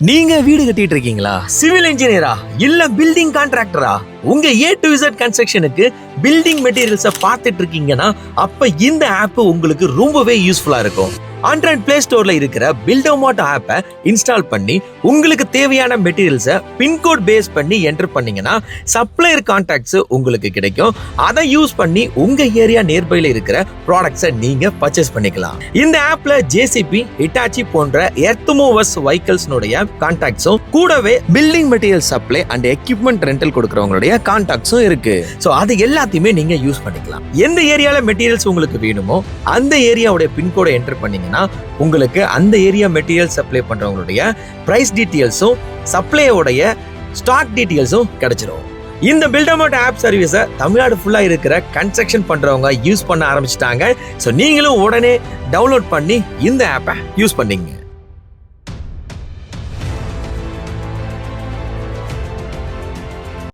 நீங்க வீடு கட்டிட்டு இருக்கீங்களா, சிவில் இன்ஜினியரா இல்ல பில்டிங் கான்ட்ராக்டரா, உங்க A to Z கன்ஸ்ட்ரக்ஷனுக்கு பில்டிங் மெட்டீரியல்ஸை பார்த்துட்டு இருக்கீங்கன்னா அப்ப இந்த ஆப் உங்களுக்கு ரொம்பவே யூஸ்ஃபுல்லா இருக்கும். ஆண்ட்ராய்ட் பிளே ஸ்டோர்ல இருக்கிற பில்டோமாட் ஆப்பை இன்ஸ்டால் பண்ணி உங்களுக்கு தேவையான மெட்டீரியல்ஸை பின்கோட் பேஸ் பண்ணி என்டர் பண்ணீங்கன்னா சப்ளையர் கான்டாக்ட்ஸ் உங்களுக்கு கிடைக்கும். அதை யூஸ் பண்ணி உங்க ஏரியா நியர்பைல இருக்கிற ப்ராடக்ட்ஸை நீங்க பர்ச்சேஸ் பண்ணிக்கலாம். இந்த ஆப்ல ஜேசிபி, ஹிட்டாச்சி போன்ற எர்த் மூவர்ஸ் வெஹிக்கிள்ஸ்னுடைய கான்டாக்ட்ஸும் கூடவே building material supply and equipment rental கொடுக்கறவங்களுடைய கான்டாக்ட்ஸும் இருக்கு. ஸோ அது எல்லாத்தையுமே நீங்க யூஸ் பண்ணிக்கலாம். எந்த ஏரியால மெட்டீரியல்ஸ் உங்களுக்கு வேணுமோ அந்த ஏரியாவுடைய பின்கோடை என்டர் பண்ணீங்கன்னா உங்களுக்கு அந்த ஏரியா மெட்டீரியல் சப்ளை பண்றவங்களுடைய பிரைஸ் டீடைல்ஸும் சப்ளையோடைய ஸ்டாக் டீடைல்ஸும் கிடைச்சிரும். இந்த பில்டோமாட் ஆப் சர்வீஸை தமிழ்நாடு ஃபுல்லா இருக்கிற கன்ஸ்ட்ரக்ஷன் பண்றவங்க யூஸ் பண்ண ஆரம்பிச்சிட்டாங்க. ஸோ நீங்களும் உடனே டவுன்லோட் பண்ணி இந்த ஆப்பை யூஸ் பண்ணீங்க.